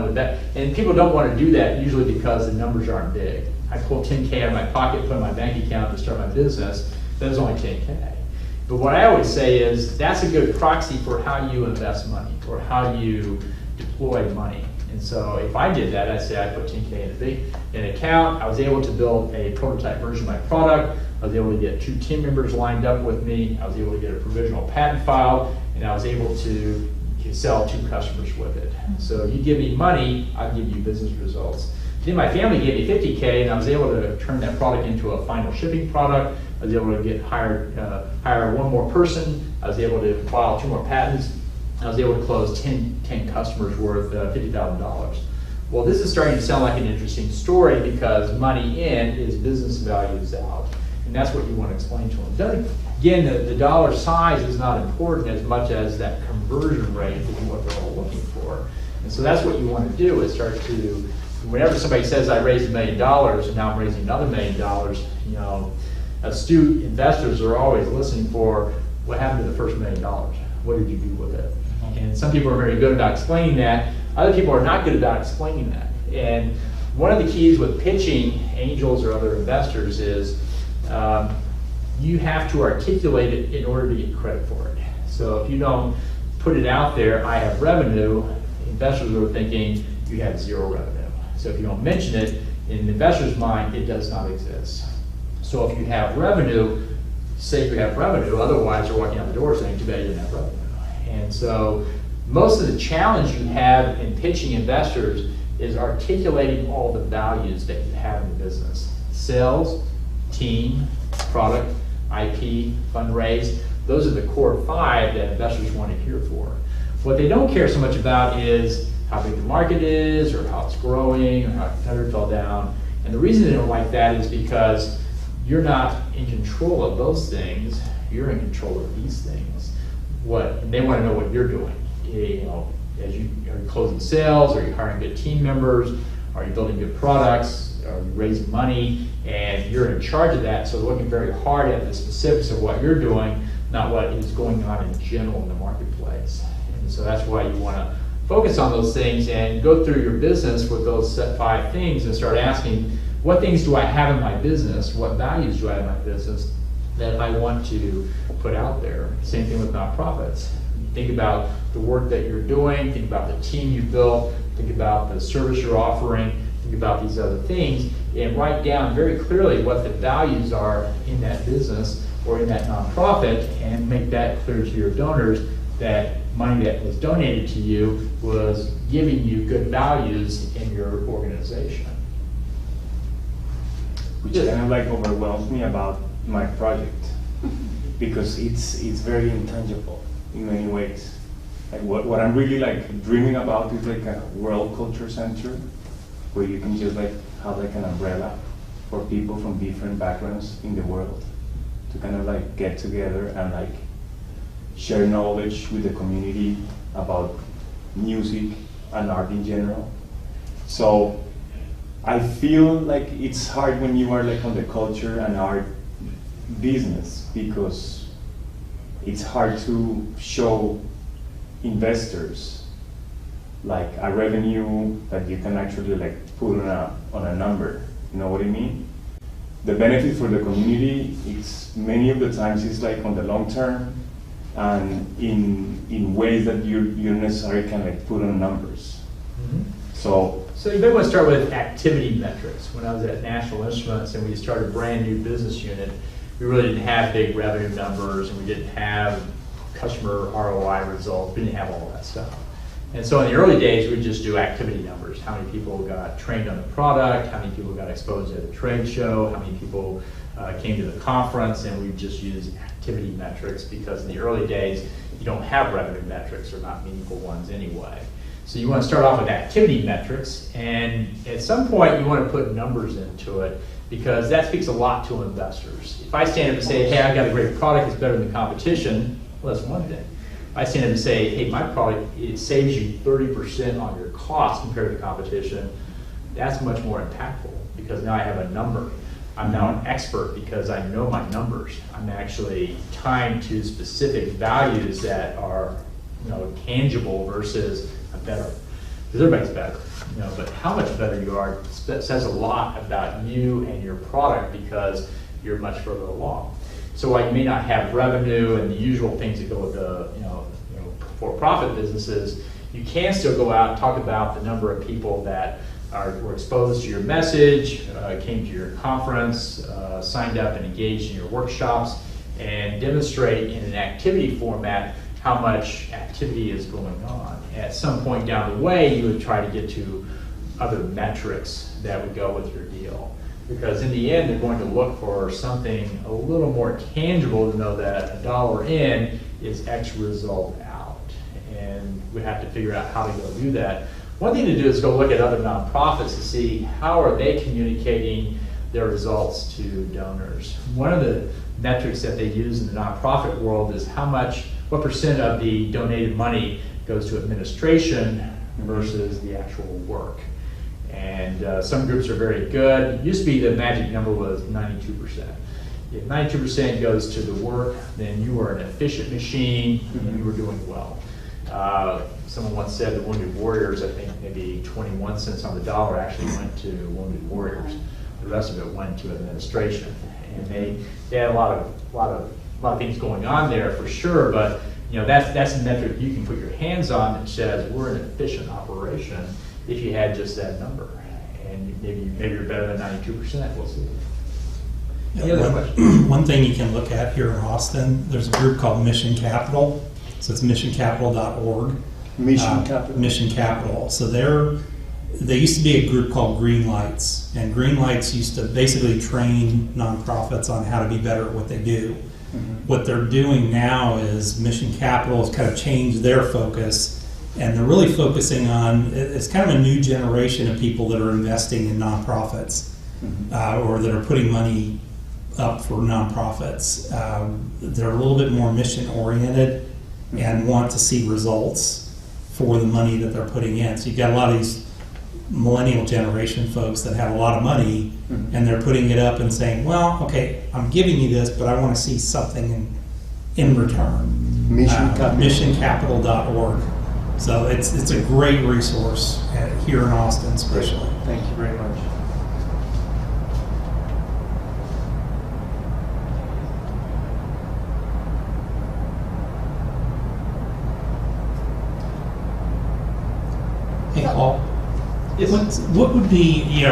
and people don't want to do that usually because the numbers aren't big. I pull 10K out of my pocket, put it in my bank account to start my business, that was only 10K. But what I always say is that's a good proxy for how you invest money or how you deploy money. And so if I did that, I'd say I put 10K in an account. I was able to build a prototype version of my product. I was able to get 2 team members lined up with me. I was able to get a provisional patent filed, and I was able to sell 2 customers with it. So you give me money, I'll give you business results. Then my family gave me 50K, and I was able to turn that product into a final shipping product. I was able to hire 1 more person. I was able to file 2 more patents. I was able to close 10 customers worth $50,000. Well, this is starting to sound like an interesting story because money in is business values out. And that's what you want to explain to them. Again, the dollar size is not important as much as that conversion rate is what they're all looking for. And so that's what you want to do is start to, whenever somebody says I raised $1 million and now I'm raising another $1 million, you know, astute investors are always listening for what happened to the first $1 million. What did you do with it? And some people are very good about explaining that. Other people are not good about explaining that. And one of the keys with pitching angels or other investors is you have to articulate it in order to get credit for it. So if you don't put it out there, I have revenue, investors are thinking you have 0 revenue. So if you don't mention it, in an investor's mind, it does not exist. So if you have revenue, say you have revenue, otherwise you're walking out the door saying, too bad you didn't have revenue. And so most of the challenge you have in pitching investors is articulating all the values that you have in the business. Sales, team, product, IP, fundraise, those are the core 5 that investors want to hear for. What they don't care so much about is how big the market is or how it's growing or how competitors fell down. And the reason they don't like that is because you're not in control of those things, you're in control of these things. They want to know what you're doing. You know, are you closing sales? Are you hiring good team members? Are you building good products? Are you raising money? And you're in charge of that, so looking very hard at the specifics of what you're doing, not what is going on in general in the marketplace. And so that's why you want to focus on those things and go through your business with those set 5 things and start asking, what things do I have in my business? What values do I have in my business that I want to put out there? Same thing with nonprofits. Think about the work that you're doing, think about the team you've built, think about the service you're offering, think about these other things, and write down very clearly what the values are in that business or in that nonprofit, and make that clear to your donors that money that was donated to you was giving you good values in your organization. Which kind of like overwhelms me about my project because it's very intangible in many ways. Like what I'm really like dreaming about is like a world culture center where you can just like have like an umbrella for people from different backgrounds in the world to kind of like get together and like share knowledge with the community about music and art in general. So I feel like it's hard when you are like on the culture and art business because it's hard to show investors like a revenue that you can actually like put on a number. You know what I mean? The benefit for the community is many of the times is like on the long term and in ways that you necessarily can like put on numbers. Mm-hmm. So you may want to start with activity metrics. When I was at National Instruments and we started a brand new business unit, we really didn't have big revenue numbers and we didn't have customer ROI results. We didn't have all that stuff. And so in the early days, we'd just do activity numbers. How many people got trained on the product, how many people got exposed at a trade show, how many people came to the conference, and we just use activity metrics because in the early days, you don't have revenue metrics or not meaningful ones anyway. So you want to start off with activity metrics, and at some point you want to put numbers into it because that speaks a lot to investors. If I stand up and say, hey, I got a great product, it's better than the competition, well, that's one thing. If I stand up and say, hey, my product, it saves you 30% on your cost compared to the competition, that's much more impactful because now I have a number. I'm now an expert because I know my numbers. I'm actually tying to specific values that are tangible versus I'm better. because everybody's better, but how much better you are says a lot about you and your product because you're much further along. So while you may not have revenue and the usual things that go with the for-profit businesses, you can still go out and talk about the number of people that were exposed to your message, came to your conference, signed up and engaged in your workshops, and demonstrate in an activity format how much activity is going on. At some point down the way, you would try to get to other metrics that would go with your deal. Because in the end, they're going to look for something a little more tangible to know that $1 in is X result out. And we have to figure out how to go do that. One thing to do is go look at other nonprofits to see how are they communicating their results to donors. One of the metrics that they use in the nonprofit world is what percent of the donated money goes to administration versus the actual work. And some groups are very good. It used to be the magic number was 92%. If 92% goes to the work, then you are an efficient machine and you were doing well. Someone once said the Wounded Warriors, I think maybe 21 cents on the dollar actually went to Wounded Warriors. The rest of it went to administration. And they had a lot of things going on there for sure, but that's a metric you can put your hands on that says we're an efficient operation if you had just that number. And maybe you're better than 92%, we'll see. One thing you can look at here in Austin, there's a group called Mission Capital. So it's missioncapital.org. Mission Capital. Mission Capital. So they used to be a group called Green Lights, and Green Lights used to basically train nonprofits on how to be better at what they do. What they're doing now is Mission Capital has kind of changed their focus, and they're really focusing on, it's kind of a new generation of people that are investing in nonprofits, or that are putting money up for nonprofits. They're a little bit more mission oriented and want to see results for the money that they're putting in. So you've got a lot of these millennial generation folks that have a lot of money and they're putting it up and saying, well, okay, I'm giving you this, but I want to see something in return. Missioncapital.org. So it's a great resource here in Austin especially. Thank you very much. Hey, Paul. Yes. What would be,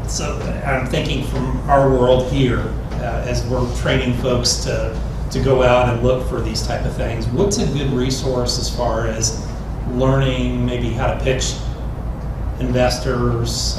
so I'm thinking from our world here, as we're training folks to go out and look for these type of things, what's a good resource as far as learning maybe how to pitch investors,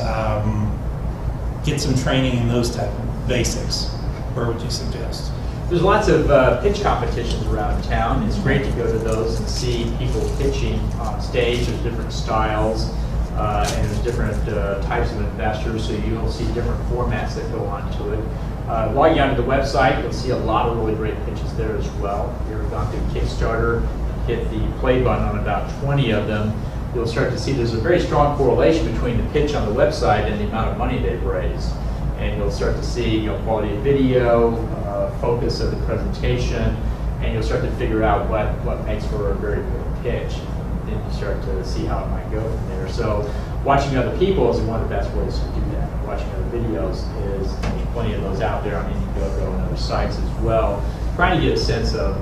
get some training in those type of basics? Where would you suggest? There's lots of pitch competitions around town. It's great to go to those and see people pitching on stage. There's different styles and there's different types of investors, so you'll see different formats that go onto it. Log onto the website, you'll see a lot of really great pitches there as well. If you've gone through Kickstarter, hit the play button on about 20 of them, you'll start to see there's a very strong correlation between the pitch on the website and the amount of money they've raised. And you'll start to see quality of video, focus of the presentation, and you'll start to figure out what makes for a very good pitch. Then you start to see how it might go from there. So watching other people is one of the best ways to do that. Watching other videos is, plenty of those out there on Indiegogo and other sites as well. Trying to get a sense of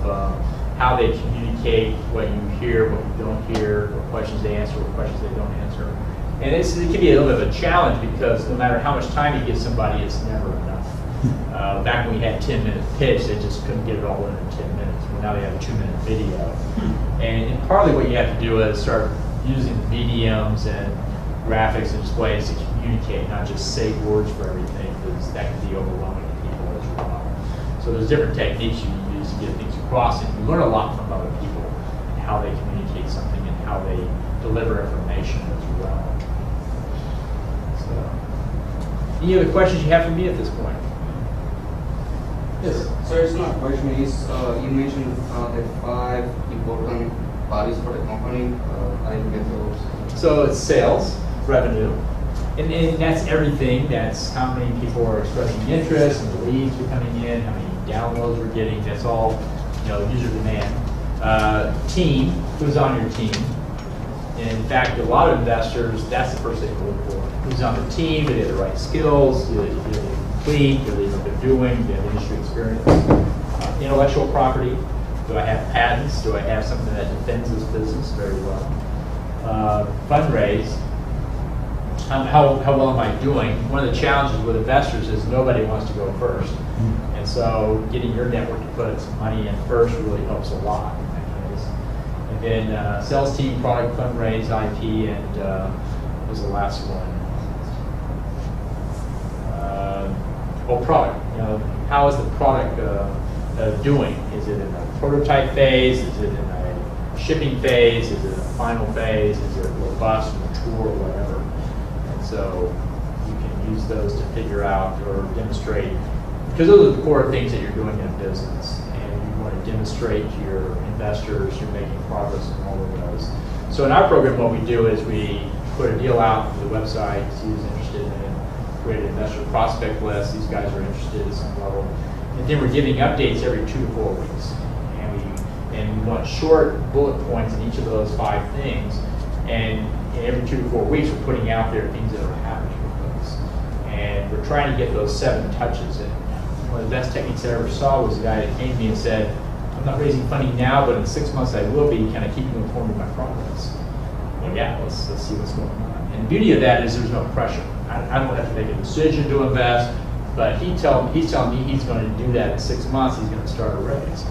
how they communicate what you hear, what you don't hear, what questions they answer, what questions they don't answer. And it can be a little bit of a challenge because no matter how much time you give somebody, it's never enough. Back when we had 10-minute pitch, they just couldn't get it all in 10 minutes. Well, now they have a 2-minute video. And partly what you have to do is start using the mediums and graphics and displays to communicate, not just say words for everything, because that can be overwhelming to people as well. So there's different techniques you can use to get things across, and you learn a lot from other people and how they communicate something and how they deliver information as well. So, any other questions you have for me at this point? Yes. So it's not question is you mentioned the 5 important values for the company. I didn't get those. So it's sales, revenue, and that's everything. That's how many people are expressing interest, and the leads are coming in, how many downloads we're getting. That's all user demand. Team, who's on your team, And in fact, a lot of investors, that's the first thing they look for. Who's on the team? Do they have the right skills? Do they complete? Do they know what they're doing? Do they have industry experience? Intellectual property. Do I have patents? Do I have something that defends this business very well? Fundraise. How well am I doing? One of the challenges with investors is nobody wants to go first. And so getting your network to put some money in first really helps a lot in that case. And then sales team, product, fundraise, IP, and what was the last one? Product. How is the product doing? Is it in a prototype phase? Is it in a shipping phase? Is it in a final phase? Is it robust, mature, or whatever? And so you can use those to figure out or demonstrate, because those are the core things that you're doing in business, and you want to demonstrate to your investors you're making progress in all of those. So in our program, what we do is we put a deal out to the website, see who's interested in it, create an investor prospect list. These guys are interested at some level. And then we're giving updates every 2 to 4 weeks. And we want short bullet points in each of those 5 things. And every 2 to 4 weeks, we're putting out there things that are happening with those. And we're trying to get those 7 touches in. One of the best techniques I ever saw was a guy that came to me and said, I'm not raising funding now, but in 6 months I will be. Can I keep you informed of my progress? Well, yeah, let's see what's going on. And the beauty of that is there's no pressure. I don't have to make a decision to invest, but he's telling me he's going to do that in 6 months. He's going to start a raise.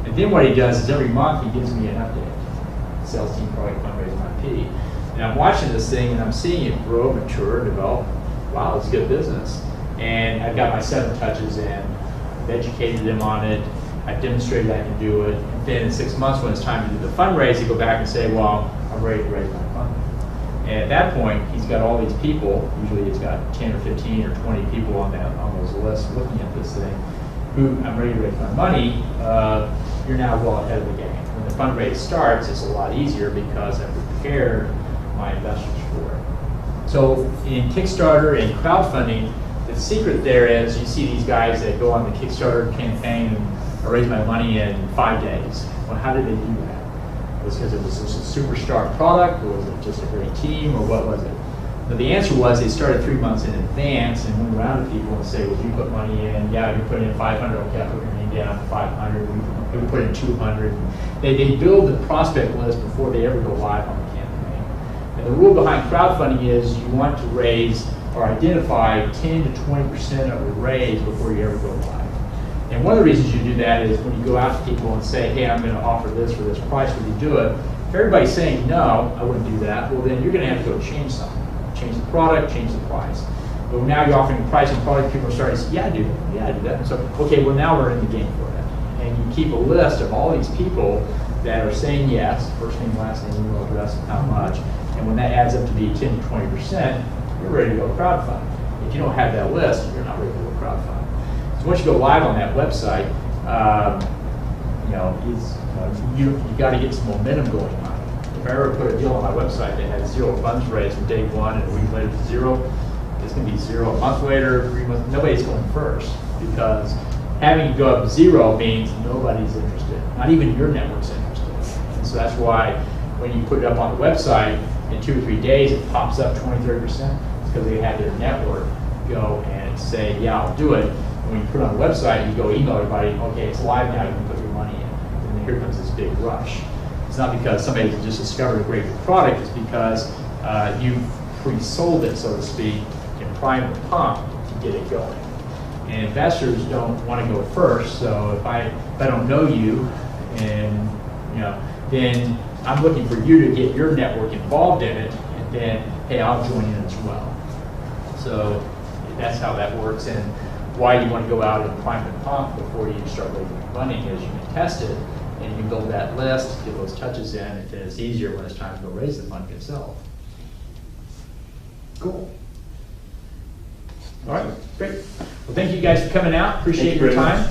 And then what he does is every month he gives me an update. Sales team, product, fundraising, IP. And I'm watching this thing and I'm seeing it grow, mature, develop. Wow, it's good business. And I've got my 7 touches in. I've educated them on it. I've demonstrated I can do it. And then in 6 months when it's time to do the fundraise, you go back and say, well, I'm ready to raise my funding. And at that point, he's got all these people, usually he's got 10 or 15 or 20 people on those lists looking at this thing, who I'm ready to raise my money. You're now well ahead of the game. When the fundraise starts, it's a lot easier because I've prepared my investors for it. So in Kickstarter and crowdfunding, the secret there is you see these guys that go on the Kickstarter campaign and raise my money in 5 days. Well, how did they do that? Was because it was just a superstar product, or was it just a great team, or what was it? Now, the answer was they started 3 months in advance and went around to people and say, well, you put money in, yeah, you put in 500, okay, I put your name down, 500, we put in 200. They build the prospect list before they ever go live on the campaign. And the rule behind crowdfunding is you want to raise or identify 10 to 20% of the raise before you ever go live. And one of the reasons you do that is when you go out to people and say, hey, I'm going to offer this for this price, will you do it? If everybody's saying, no, I wouldn't do that, well, then you're going to have to go change something. Change the product, change the price. But now you're offering the price and product, people are starting to say, yeah, I do that. Yeah, I do that. So, okay, well, now we're in the game for that. And you keep a list of all these people that are saying yes, first name, last name, email address, and how much. And when that adds up to be 10 to 20%, you're ready to go crowdfund. If you don't have that list, you're not ready to go crowdfund. So once you go live on that website, you got to get some momentum going on. If I ever put a deal on my website that had 0 funds raised from day 1 and a week later to 0, it's going to be 0 a month later, 3 months. Nobody's going first, because having to go up 0 means nobody's interested. Not even your network's interested. And so that's why when you put it up on the website, in 2 or 3 days it pops up 20-30%. It's because they have their network go and say, yeah, I'll do it. And when you put it on the website, you go email everybody, okay, it's live now, you can put your money in. And then here comes this big rush. It's not because somebody just discovered a great product, it's because you've pre-sold it, so to speak, and primed the pump to get it going. And investors don't want to go first, so if I don't know you, and then I'm looking for you to get your network involved in it, and then, hey, I'll join in as well. So that's how that works, and why you want to go out and prime the pump before you start raising money is you can test it, and you can build that list, get those touches in, and then it's easier when it's time to go raise the money itself. Cool. All right, great. Well, thank you guys for coming out. Appreciate your time.